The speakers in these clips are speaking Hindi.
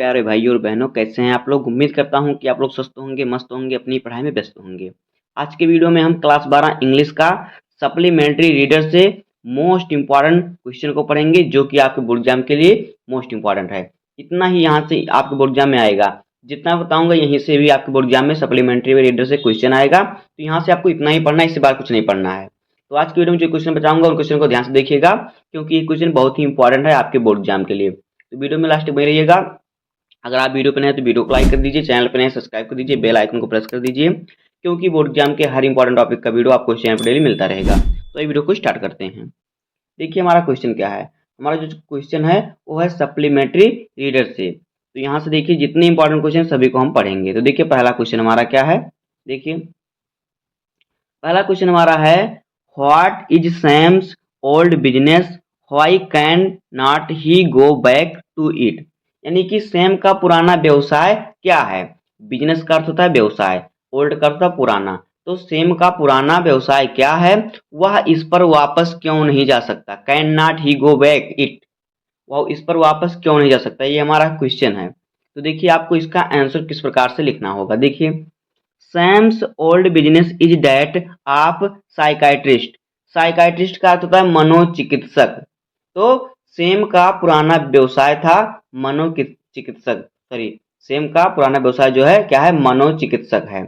प्यारे भाइयों और बहनों, कैसे हैं आप लोग। उम्मीद करता हूं कि आप लोग स्वस्थ होंगे, मस्त होंगे, अपनी पढ़ाई में व्यस्त होंगे। आज के वीडियो में हम क्लास 12 इंग्लिश का सप्लीमेंट्री रीडर से मोस्ट इंपॉर्टेंट क्वेश्चन को पढ़ेंगे, जो कि आपके बोर्ड एग्जाम के लिए मोस्ट इंपॉर्टेंट है। इतना ही यहाँ से आपके बोर्ड एग्जाम में आएगा, जितना बताऊंगा यहीं से भी आपके बोर्ड एग्जाम में सप्लीमेंट्री रीडर से क्वेश्चन आएगा। तो यहाँ से आपको इतना ही पढ़ना है, इससे बार कुछ नहीं पढ़ना है। तो आज की वीडियो में जो क्वेश्चन बताऊंगा उन क्वेश्चन को ध्यान से देखिएगा, क्योंकि ये क्वेश्चन बहुत ही इंपॉर्टेंट है आपके बोर्ड एग्जाम के लिए। तो वीडियो में लास्ट तक बने रहिएगा। अगर आप वीडियो पर नए हैं तो वीडियो को लाइक कर दीजिए, चैनल पर नए सब्सक्राइब कर दीजिए, बेल आइकन को प्रेस कर दीजिए, क्योंकि बोर्ड एग्जाम के हर इंपॉर्टेंट टॉपिक का वीडियो आपको चैनल पर डेली मिलता रहेगा। तो ये वीडियो को स्टार्ट करते हैं। देखिए हमारा क्वेश्चन क्या है। हमारा जो क्वेश्चन है वो है सप्लीमेंट्री रीडर से। तो यहाँ से देखिए जितने इंपॉर्टेंट क्वेश्चन सभी को हम पढ़ेंगे। तो देखिए पहला क्वेश्चन हमारा क्या है। देखिए पहला क्वेश्चन हमारा है, what is Sam's old business, why can not he go back to it. यानी कि सैम का पुराना व्यवसाय क्या है। बिजनेस का अर्थ होता है व्यवसाय, ओल्ड का अर्थ है पुराना। तो सैम का पुराना व्यवसाय क्या है, वह इस पर वापस क्यों नहीं जा सकता। Can not he go back it, वह इस पर वापस क्यों नहीं जा सकता, ये हमारा क्वेश्चन है। तो देखिए आपको इसका आंसर किस प्रकार से लिखना होगा। देखिए Sam's old business is that of psychiatrist. Psychiatrist का अर्थ होता है मनोचिकित्सक। तो सैम का पुराना व्यवसाय था मनोचिकित्सक, सॉरी, सैम का पुराना व्यवसाय जो है क्या है, मनोचिकित्सक है।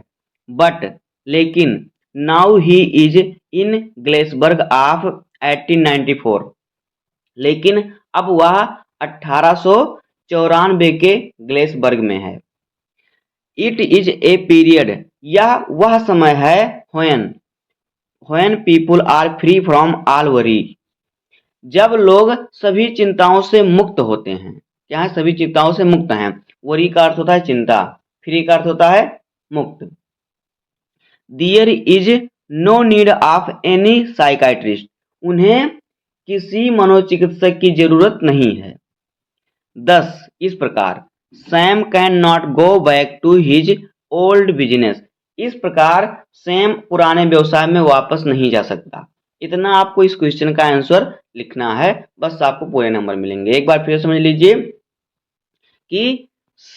बट लेकिन now he is in Glasberg of 1894। लेकिन अब वह 1894 के ग्लेसबर्ग में है। इट इज ए पीरियड, यह वह समय है, when people are free from all worry, जब लोग सभी चिंताओं से मुक्त होते हैं। क्या है, सभी चिंताओं से मुक्त हैं। वरी का अर्थ होता है चिंता, फ्री का अर्थ होता है मुक्त। There is no need of any psychiatrist, उन्हें किसी मनोचिकित्सक की जरूरत नहीं है। 10 इस प्रकार Sam can not go back to his old business, इस प्रकार सैम पुराने व्यवसाय में वापस नहीं जा सकता। इतना आपको इस क्वेश्चन का आंसर लिखना है, बस आपको पूरे नंबर मिलेंगे। एक बार फिर समझ लीजिए कि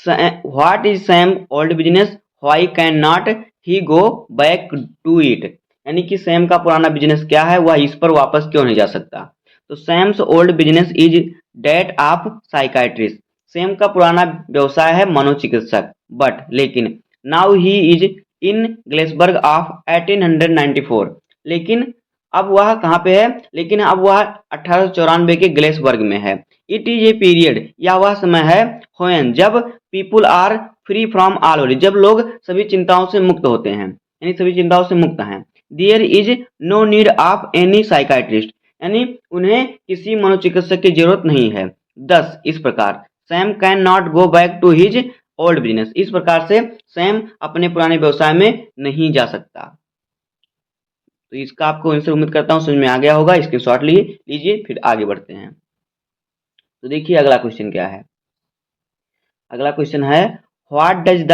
what is Sam old business, why can not he go back to it. यानी कि सैम का पुराना बिजनेस क्या है, वह इस पर वापस क्यों नहीं जा सकता। तो Sam's old business is that of psychiatrist, Sam का पुराना व्यवसाय है मनोचिकित्सक। बट लेकिन now he is in Glasberg of 1894, लेकिन अब वह कहाँ पे है, लेकिन अब वह 1894 के ग्लेसबर्ग में है। इट इज ए पीरियड, यह वह समय है, व्हेन जब people are free from all worry, जब लोग सभी चिंताओं से मुक्त होते हैं, यानी सभी चिंताओं से मुक्त हैं। There is no need of any psychiatrist, यानी उन्हें किसी मनोचिकित्सक की जरूरत नहीं है। 10 इस प्रकार Sam can not go back to his old business, इस प्रकार से सैम अपने पुराने व्यवसाय में नहीं जा सकता। तो इसका आपको आंसर उम्मीद करता हूं समझ में आ गया होगा। इसके शॉर्ट लीजिए, फिर आगे बढ़ते हैं। तो देखिए अगला क्वेश्चन क्या है। अगला क्वेश्चन है, what does the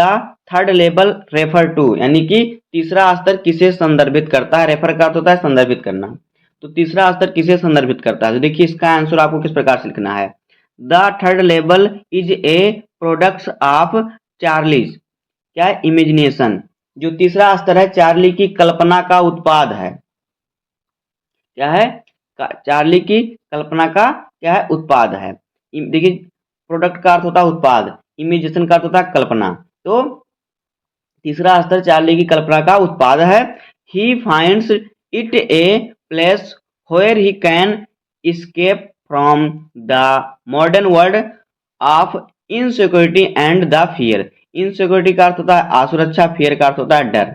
third level refer to, यानी कि तीसरा स्तर किसे संदर्भित करता है। रेफर का अर्थ होता है संदर्भित करना। तो तीसरा स्तर किसे संदर्भित करता है। तो देखिए इसका आंसर आपको किस प्रकार से लिखना है। The third level is a product of Charlie's, क्या है, इमेजिनेशन। जो तीसरा स्तर है चार्ली की कल्पना का उत्पाद है। क्या है, चार्ली की कल्पना का क्या है, उत्पाद है। देखिए प्रोडक्ट का अर्थ होता है उत्पाद, इमेजिनेशन का अर्थ होता है कल्पना। तो तीसरा स्तर चार्ली की कल्पना का उत्पाद है। He finds it a place where he can escape from the modern world of insecurity and the fear। Insecurity का अर्थ होता है असुरक्षा, फियर का अर्थ होता है डर,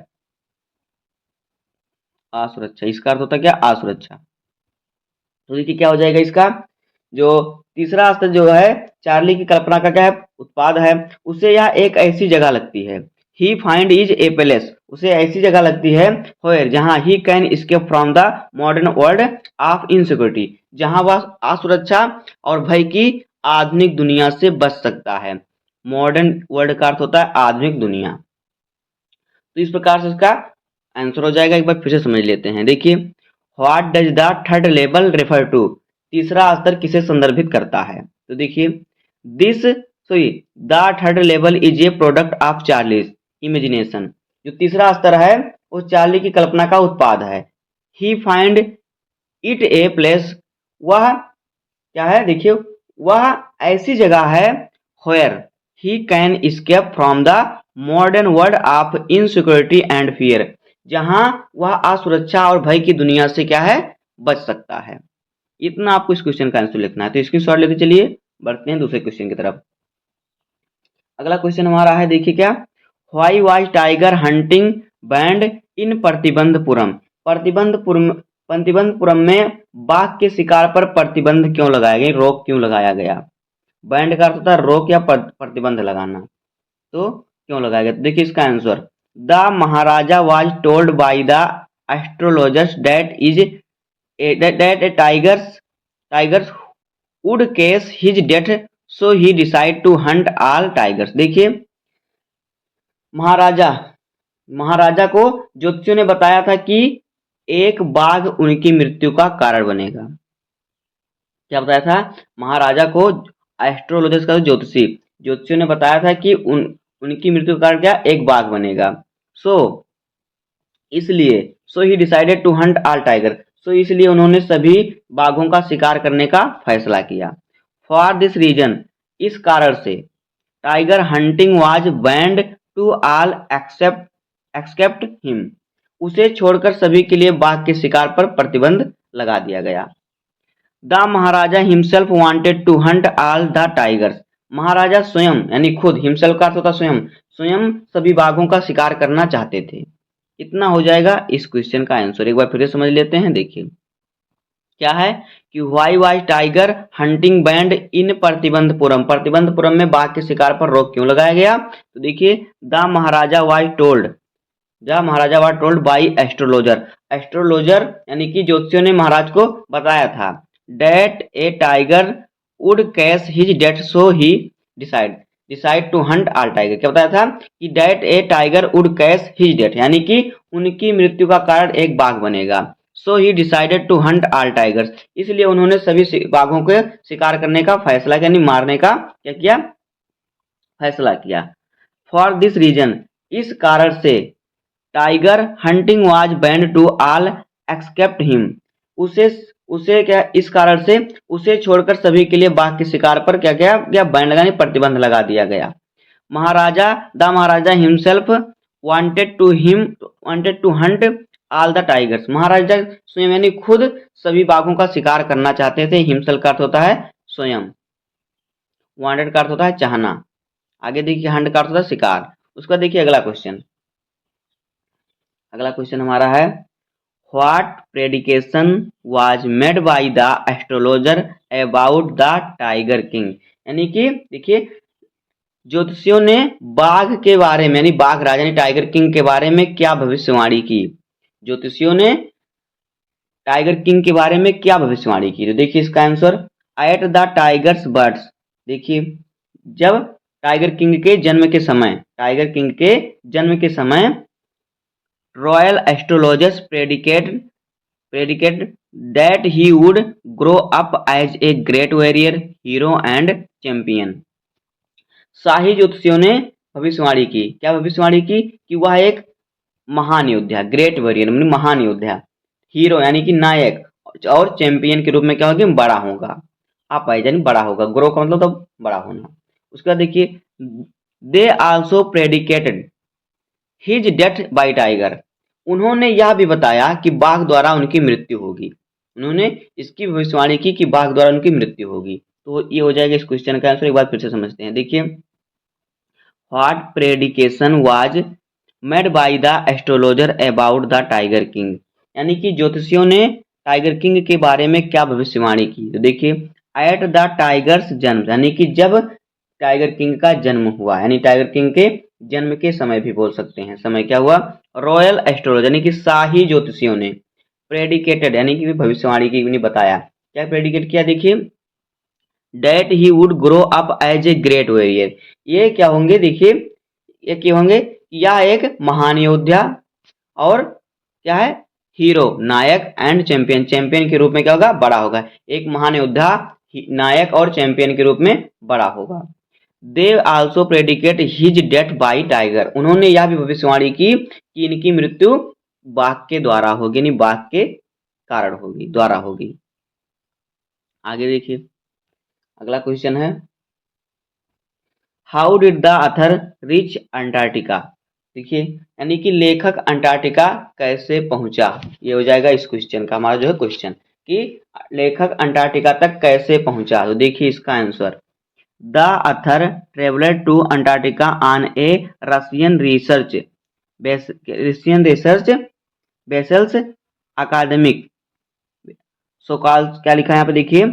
असुरक्षा, इसका अर्थ होता है क्या, असुरक्षा। तो देखिए क्या हो जाएगा इसका, जो तीसरा स्तर जो है चार्ली की कल्पना का क्या है, उत्पाद है। उसे यह एक ऐसी जगह लगती है, he find is a place, उसे ऐसी जगह लगती है, वेयर जहां he can escape from the modern world of insecurity, जहां वह असुरक्षा और भय की आधुनिक दुनिया से बच सकता है। मॉडर्न वर्ल्ड का अर्थ होता है आधुनिक दुनिया। तो इस प्रकार से इसका आंसर हो जाएगा। एक बार फिर से समझ लेते हैं। देखिए what does the third level refer to, तीसरा स्तर किसे संदर्भित करता है। तो देखिए this sorry, the third level is a product of Charlie's imagination. जो तीसरा स्तर है वो चार्ली की कल्पना का उत्पाद है। He find it a place, वह क्या है देखिए, वह ऐसी जगह है where he can escape from the modern world of insecurity and fear, जहां वह असुरक्षा और भय की दुनिया से क्या है, बच सकता है। इतना आपको इस क्वेश्चन का आंसर लिखना है, तो स्क्रीनशॉट लेते चलिए, बढ़ते हैं दूसरे क्वेश्चन की तरफ। अगला क्वेश्चन हमारा है, देखिए क्या, why was tiger hunting banned in Pratibandapuram. Pratibandapuram में बाघ के शिकार पर प्रतिबंध क्यों लगाया गया, रोक क्यों लगाया गया। बैंड का अर्थ होता है रोक या प्रतिबंध लगाना, तो क्यों लगाया गया, तो देखिए इसका answer, the Maharaja was told by the astrologers that tigers would cause his death, so he decide to hunt all tigers. देखिए महाराजा को ज्योतिषियों ने बताया था कि एक बाघ उनकी मृत्यु का कारण बनेगा। क्या बताया था, महाराजा को एस्ट्रोलॉजर्स का ज्योतिषियों ने बताया था कि उनकी मृत्यु का कारण क्या, एक बाघ बनेगा। इसलिए so he decided to hunt all tiger, so इसलिए उन्होंने सभी बाघों का शिकार करने का फैसला किया। फॉर दिस रीजन, इस कारण से, tiger hunting was banned to all except him, उसे छोड़कर सभी के लिए बाघ के शिकार पर प्रतिबंध लगा दिया गया। The Maharaja himself wanted to hunt all the tigers, Maharaja स्वयं यानी खुद, हिमसेल्फ का अर्थ होता स्वयं सभी बाघों का शिकार करना चाहते थे। इतना हो जाएगा इस क्वेश्चन का आंसर। एक बार फिर से समझ लेते हैं, देखिए क्या है कि why was tiger hunting banned in Pratibandapuram में बाघ के शिकार पर रोक क्यों लगाया गया, तो देखिए the Maharaja was told by astrologer यानी कि ज्योतिषियों ने महाराज को बताया था, that a tiger would catch his death, so he decide to hunt all tiger. क्या बताया था कि that a tiger would catch his death, यानी कि उनकी मृत्यु का कारण एक बाघ बनेगा। So he decided to hunt all tigers, इसलिए उन्होंने सभी बाघों के शिकार करने का फैसला, यानी मारने का क्या किया, फैसला किया। फॉर दिस रीजन, इस कारण से, tiger hunting was banned to all except him, उसे क्या, इस कारण से उसे छोड़कर सभी के लिए बाघ के शिकार पर क्या गया बैंड लगाने, प्रतिबंध लगा दिया गया। The Maharaja himself wanted to hunt all the tigers, Maharaja स्वयं यानी खुद सभी बाघों का शिकार करना चाहते थे। हिमसेल्फ का अर्थ होता है स्वयं, वांटेड का अर्थ होता है चाहना, आगे देखिए हंट का अर्थ होता है शिकार। उसका देखिए अगला क्वेश्चन हमारा है, what prediction was made by the astrologer about the tiger king, यानी कि देखिए ज्योतिषियों ने बाघ के बारे में, यानी बाघ राजा यानी टाइगर किंग के बारे में क्या भविष्यवाणी की, ज्योतिषियों ने टाइगर किंग के बारे में क्या भविष्यवाणी की, तो देखिए इसका answer, at the tiger's births, देखिए जब टाइगर किंग के जन्म के समय royal astrologers predict that he would grow up as a great warrior, hero and champion. शाही ज्योतिषियों ने भविष्यवाणी की, क्या भविष्यवाणी की, कि वह एक महान योद्धा, ग्रेट वॉरियर मतलब महान योद्धा, हीरो यानी कि नायक, और चैंपियन के रूप में क्या होगा, बड़ा होगा, आप यानी बड़ा होगा, ग्रो का मतलब तो बड़ा होना। उसका देखिए, they also predicated his death by Tiger, उन्होंने यह भी बताया कि बाघ द्वारा उनकी मृत्यु होगी, उन्होंने इसकी भविष्यवाणी की कि बाघ द्वारा उनकी मृत्यु होगी। तो ये हो जाएगा इस क्वेश्चन का आंसर। एक बार फिर से समझते हैं, देखिए what prediction was made by the astrologer about the tiger king, यानी कि ज्योतिषियों ने टाइगर किंग के बारे में क्या भविष्यवाणी की, तो देखिए एट द टाइगर्स जन्म, यानी कि जब टाइगर किंग का जन्म हुआ, यानी टाइगर किंग के जन्म के समय भी बोल सकते हैं, समय क्या हुआ, रॉयल एस्ट्रोलॉजर यानी कि शाही ज्योतिषियों ने प्रेडिकेटेड यानी कि भविष्यवाणी की बताया, क्या प्रेडिकेट किया, देखिए that he would grow up as a great warrior, ये क्या होंगे, देखिए ये क्या होंगे, यह एक महान योद्धा और क्या है, हीरो नायक, एंड चैंपियन के रूप में क्या होगा, बड़ा होगा, एक महान योद्धा नायक और चैंपियन के रूप में बड़ा होगा। They also predicate his death by tiger, उन्होंने यह भी भविष्यवाणी की कि इनकी मृत्यु बाघ के द्वारा होगी, यानी बाघ के कारण होगी, द्वारा होगी। आगे देखिए अगला क्वेश्चन है, how did the author reach Antarctica. देखिए यानी कि लेखक अंटार्कटिका कैसे पहुंचा, ये हो जाएगा इस क्वेश्चन का हमारा जो है क्वेश्चन कि लेखक अंटार्कटिका तक कैसे पहुंचा। तो देखिए इसका answer, the author travelled to Antarctica on a Russian research vessels Akademik Shokalskiy, क्या लिखा है यहाँ पे देखिए,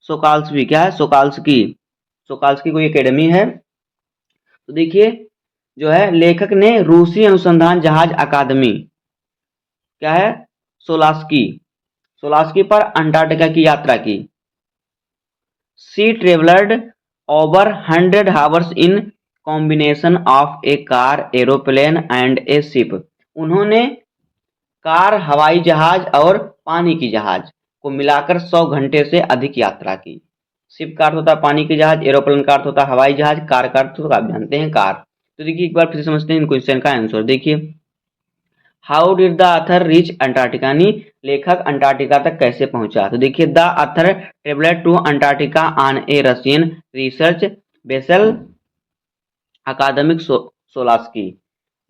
सोकाल्स्की, क्या है सोकाल्स्की, सोकाल्स्की कोई एकेडमी है। तो देखिए जो है लेखक ने रूसी अनुसंधान जहाज अकादमी, क्या है सोलास्की, सोलास्की पर अंटार्कटिका की यात्रा की। She travelled over 100 hours in combination of a car, aeroplane and a ship, उन्होंने कार, हवाई जहाज और पानी की जहाज को मिलाकर 100 घंटे से अधिक यात्रा की। शिप का अर्थ होता है पानी की जहाज, एरोप्लेन का अर्थ होता है हवाई जहाज, कार का अर्थ आप जानते हैं कार। तो देखिए एक बार फिर समझते हैं इन क्वेश्चन का आंसर। देखिए how did the author reach Antarctica, यानी लेखक अंटार्कटिका तक कैसे पहुंचा। तो देखिए the author travelled to Antarctica on a Russian research vessel Akademik Shokalskiy,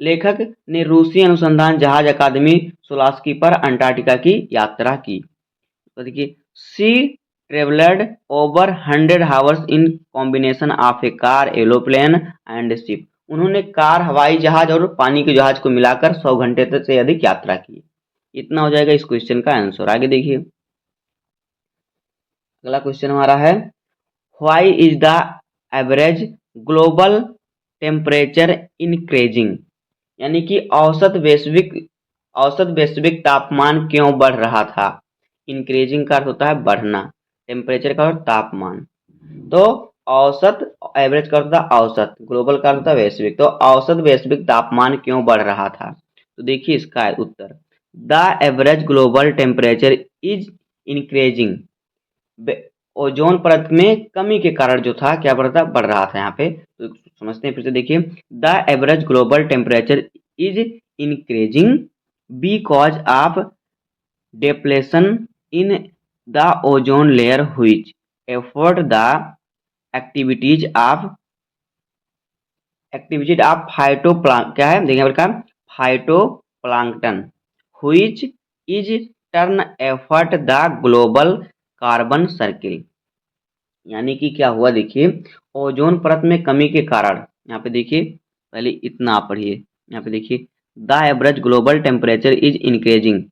लेखक ने रूसी अनुसंधान जहाज अकादमी सोलास्की पर अंटार्कटिका की यात्रा की। तो देखिए she travelled over 100 hours in combination of a car, aeroplane and ship, उन्होंने कार, हवाई जहाज और पानी के जहाज को मिलाकर 100 घंटे तक से अधिक यात्रा की। इतना हो जाएगा इस क्वेश्चन का आंसर। आगे देखिए अगला क्वेश्चन हमारा है, why is the average global temperature increasing, यानी कि औसत वैश्विक तापमान क्यों बढ़ रहा था। इंक्रीजिंग का अर्थ होता है बढ़ना, टेम्परेचर का अर्थ तापमान, तो औसत, एवरेज का अर्थ होता है औसत, ग्लोबल का अर्थ होता है वैश्विक, तो औसत वैश्विक तापमान क्यों बढ़ रहा था। तो देखिए इसका उत्तर, the average global temperature is increasing, ozone परत में कमी के कारण जो था क्या बढ़ रहा था यहाँ पे। तो समझते हैं फिर से, देखिए the average global temperature is increasing because of depletion in the ozone layer which affects the activities of phyto क्या है देखिए प्रकार phytoplankton which is turn affects the global carbon circle, यानी कि क्या हुआ देखिए, ओजोन परत में कमी के कारण, यहाँ पे देखिए पहले इतना आप पढ़िए, यहाँ पे देखिए the average global temperature is increasing,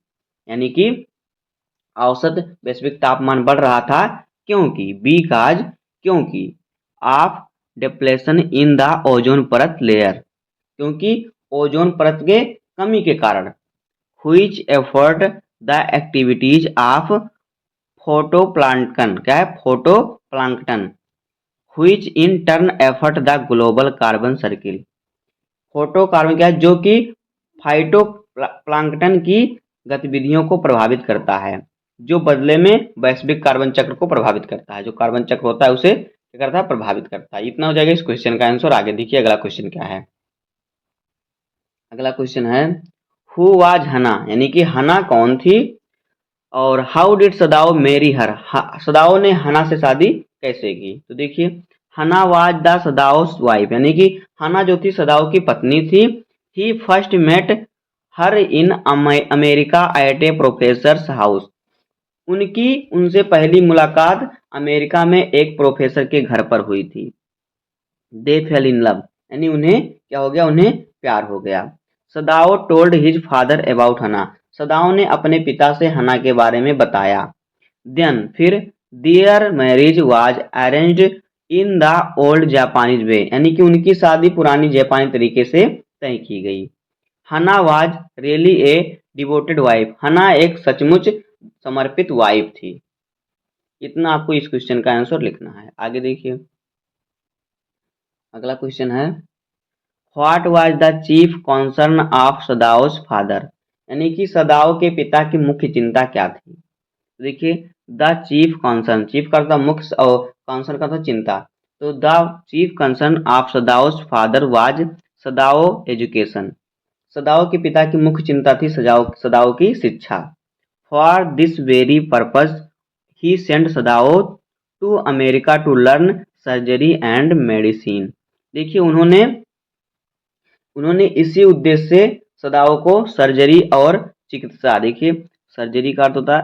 यानी कि औसत वैश्विक तापमान बढ़ रहा था क्योंकि of depletion in the ozone परत लेयर, क्योंकि ओजोन परत के कमी के कारण, which affects the activities of phytoplankton, क्या है phytoplankton which in turn affects the global carbon circle, photo carbon क्या है जो कि फाइटोप्लांक्टन की गतिविधियों को प्रभावित करता है, जो बदले में वैश्विक कार्बन चक्र को प्रभावित करता है, जो कार्बन चक्र होता है उसे क्या करता है प्रभावित करता है। इतना हो जाएगा इस क्वेश्चन का आंसर। आगे देखिए अगला क्वेश्चन क्या है, अगला क्वेश्चन है हु वाज हना, यानी कि हना कौन थी, और how did Sadao marry her, Sadao ने हना से शादी कैसे की। तो देखिए हना वाज द सदाओस वाइफ, यानी कि हना जो थी सदाओ की पत्नी थी। He first met her in America at a professor's house, उनकी उनसे पहली मुलाकात अमेरिका में एक प्रोफेसर के घर पर हुई थी। दे फेल इन लव, यानी उन्हें क्या हो गया, उन्हें प्यार हो गया। सदाओ टोल्ड हिज फादर अबाउट हना, सदाओ ने अपने पिता से हना के बारे में बताया। देन फिर their marriage was arranged in the old Japanese way, यानी कि उनकी शादी पुरानी जापानी तरीके से तय की गई। हना was really a devoted wife, हना एक सचमुच समर्पित वाइफ थी। इतना आपको इस क्वेश्चन का आंसर लिखना है। आगे देखिए अगला क्वेश्चन है, what was the chief concern of Sadao's father, यानी कि सदाओ के पिता की मुख्य चिंता क्या थी। तो देखिए द चीफ कॉन्सर्न, चीफ का था मुख्य और कॉन्सर्न का था चिंता। तो the chief concern of Sadao's father was Sadao education. Sadao के पिता की मुख्य चिंता थी सदाओ की शिक्षा। For this very purpose he sent Sadao to America to learn surgery and medicine. देखिए उन्होंने इसी उद्देश्य से सदाओ को सर्जरी और चिकित्सा, देखिए सर्जरी का अर्थ होता है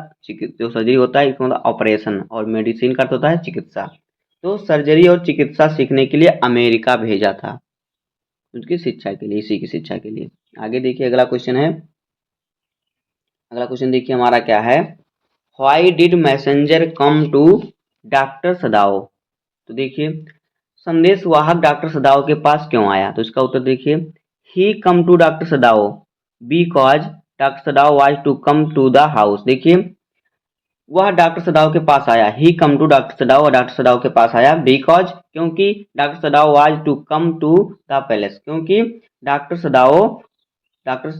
जो सर्जरी होता है इसका मतलब ऑपरेशन, और मेडिसिन का अर्थ होता है चिकित्सा। तो सर्जरी और चिकित्सा सीखने के लिए अमेरिका भेजा था, उसकी शिक्षा के लिए, इसी की शिक्षा के लिए। आगे देखिए अगला क्वेश्चन है। अगला क्वेश्चन देखिए हमारा क्या है। Why did messenger come to doctor Sadao. तो देखिए संदेश वाहक डॉक्टर सदाओ के पास क्यों आया, तो इसका उत्तर देखिए he come to doctor Sadao because doctor Sadao was to come to the house. देखिए वह डॉक्टर सदाओ के पास आया, ही कम टू डॉक्टर सदाओ, और डॉक्टर सदाओ के पास आया बिकॉज क्योंकि doctor Sadao was to come to the palace, क्योंकि डॉक्टर सदाओ डॉक्टर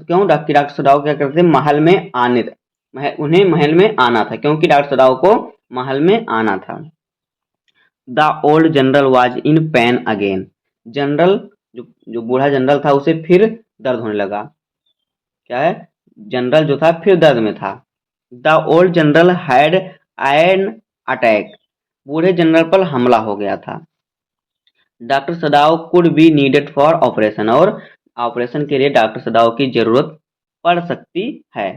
सदाओ क्या करते थे, महल में आने उन्हें महल में आना था, क्योंकि डॉक्टर सदाओ को महल में आना था। The old general was in pain again. General जो बूढ़ा जनरल था उसे फिर दर्द होने लगा। क्या है, जनरल जो था फिर दर्द में था। The old general had an attack. बूढ़े जनरल पर हमला हो गया था। Doctor Sadao could be needed for operation, और ऑपरेशन के लिए डॉक्टर सदाओ की जरूरत पड़ सकती है।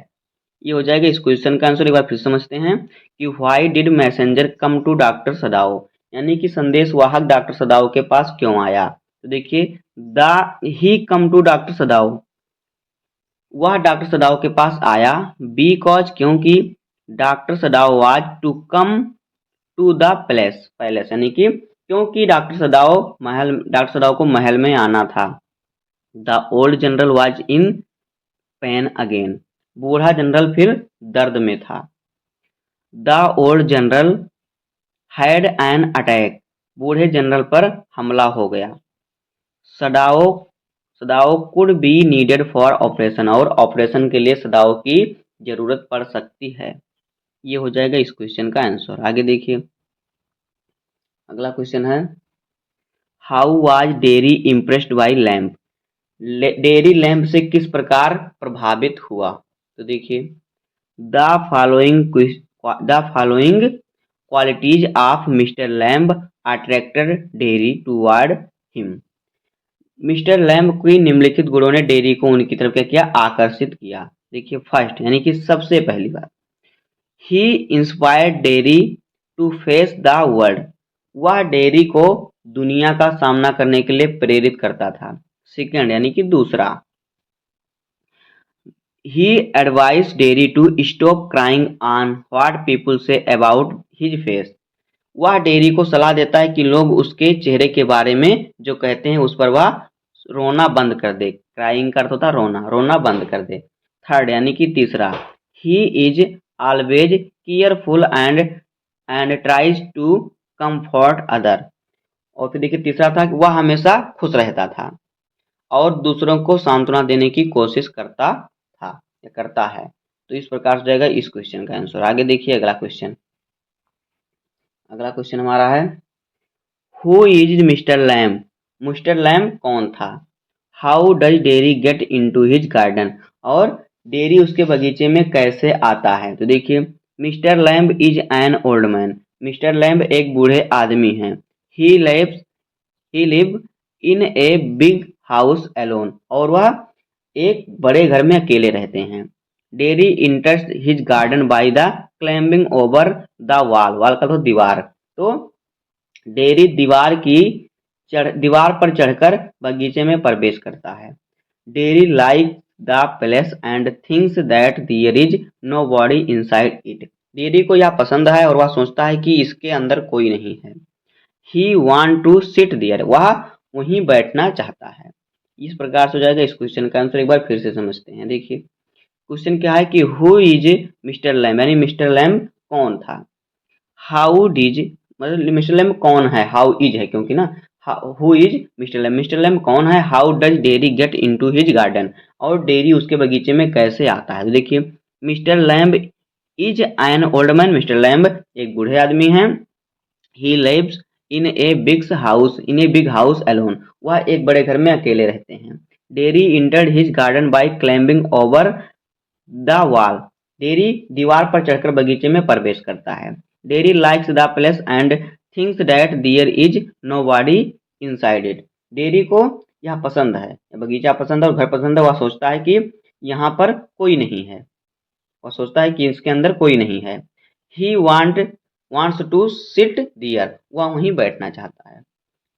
ये हो जाएगा इस क्वेश्चन का आंसर। एक बार फिर समझते हैं कि why did messenger come to doctor Sadao, यानी कि संदेश वाहक डॉक्टर सदाओ के पास क्यों आया। तो देखिए the he come to doctor Sadao, वह डॉक्टर सदाओ के पास आया बिकॉज क्योंकि doctor Sadao was to come to the palace यानी कि क्योंकि डॉक्टर सदाओ को महल में आना था। The old general was in pain again, बूढ़ा जनरल फिर दर्द में था। The old general had an attack, बूढ़े जनरल पर हमला हो गया। Sadao could be needed for operation, और ऑपरेशन के लिए सदाओ की जरूरत पड़ सकती है। ये हो जाएगा इस क्वेश्चन का आंसर। आगे देखिए अगला क्वेश्चन है how was dairy impressed by lamp. Dairy lamp से किस प्रकार प्रभावित हुआ। तो देखिए the following qualities of mister lamb attracted dairy toward him. Mister lamb की निम्नलिखित गुणों ने डेरी को उनकी तरफ क्या किया, आकर्षित किया। देखिए फर्स्ट यानी कि सबसे पहली बात, he inspired Derry to face the world, वह डेरी को दुनिया का सामना करने के लिए प्रेरित करता था। सेकंड यानी कि दूसरा, he advise Derry to stop crying on what people say about his face, वह डेरी को सलाह देता है कि लोग उसके चेहरे के बारे में जो कहते हैं उस पर वह रोना बंद कर दे। क्राइंग का अर्थ होता है रोना बंद कर दे। थर्ड यानी कि तीसरा, he is always careful and tries to comfort other, और फिर देखिए तीसरा था कि वह हमेशा खुश रहता था और दूसरों को सांत्वना देने की कोशिश करता था या करता है। तो इस प्रकार से जाएगा इस क्वेश्चन का आंसर। आगे देखिए अगला क्वेश्चन हमारा है who is mister Lamb, mister Lamb कौन था। How does Derry get into his garden, और डेरी उसके बगीचे में कैसे आता है। तो देखिए mister Lamb is an old man, mister Lamb एक बूढ़े आदमी हैं। He live in a big house alone, और वह एक बड़े घर में अकेले रहते हैं। Derry enters his garden by the climbing over the wall का तो दीवार, तो डेरी दीवार पर चढ़कर बगीचे में प्रवेश करता है। Derry like the palace and thinks that there is nobody inside it, Derry को यह पसंद है और वह सोचता है कि इसके अंदर कोई नहीं है। He want to sit there, वह वहीं बैठना चाहता है। इस प्रकार से हो जाएगा इस क्वेश्चन का आंसर। एक बार फिर से समझते हैं। देखिए क्वेश्चन क्या है कि हु इज मिस्टर लैम्ब, यानी मिस्टर लैम्ब कौन था। हाउ डिज मतलब मिस्टर लैम्ब कौन है, हाउ इज है क्योंकि ना, हु इज मिस्टर लैम्ब कौन है। How does Derry get into his garden, और डेरी उसके बगीचे में कैसे आता है। तो देखिए mister Lamb is an old man, mister Lamb एक बूढ़े आदमी हैं। He lives in a big house alone, वह एक बड़े घर में अकेले रहते हैं। Derry entered his garden by climbing over the wall, Derry दीवार पर चढ़कर बगीचे में प्रवेश करता है। Derry likes the place and thinks that there is nobody inside it, Derry को यह पसंद है, बगीचा पसंद है और घर पसंद है। वह सोचता है कि यहाँ पर कोई नहीं है, वह सोचता है कि इसके अंदर कोई नहीं है। ही वांट्स टू सिट दियर, वह वहीं बैठना चाहता है।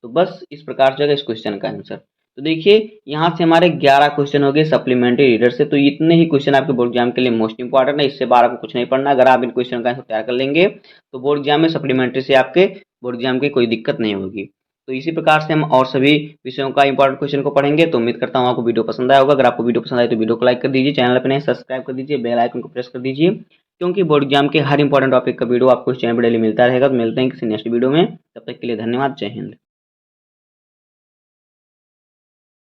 तो बस इस प्रकार से होगा इस क्वेश्चन का आंसर। तो देखिए यहाँ से हमारे 11 क्वेश्चन हो गए सप्लीमेंट्री रीडर से। तो इतने ही क्वेश्चन आपके बोर्ड एग्जाम के लिए मोस्ट इंपॉर्टेंट है, इससे बाहर आपको कुछ नहीं पढ़ना। अगर आप इन क्वेश्चन का आंसर तैयार कर लेंगे तो बोर्ड एग्जाम में सप्लीमेंट्री से आपके बोर्ड एग्जाम की कोई दिक्कत नहीं होगी। तो इसी प्रकार से हम और सभी विषयों का इंपॉर्टेंट क्वेश्चन को पढ़ेंगे। तो उम्मीद करता हूँ आपको वीडियो पसंद आया होगा। अगर आपको वीडियो पसंद आए तो वीडियो को लाइक कर दीजिए, चैनल पर नए सब्सक्राइब कर दीजिए, बेल आइकन को प्रेस कर दीजिए, क्योंकि बोर्ड एग्जाम के हर इंपॉर्टेंट टॉपिक का वीडियो आपको इस चैनल पर डेली मिलता रहेगा। तो मिलते हैं किसी नेक्स्ट वीडियो में, तब तक के लिए धन्यवाद, जय हिंद।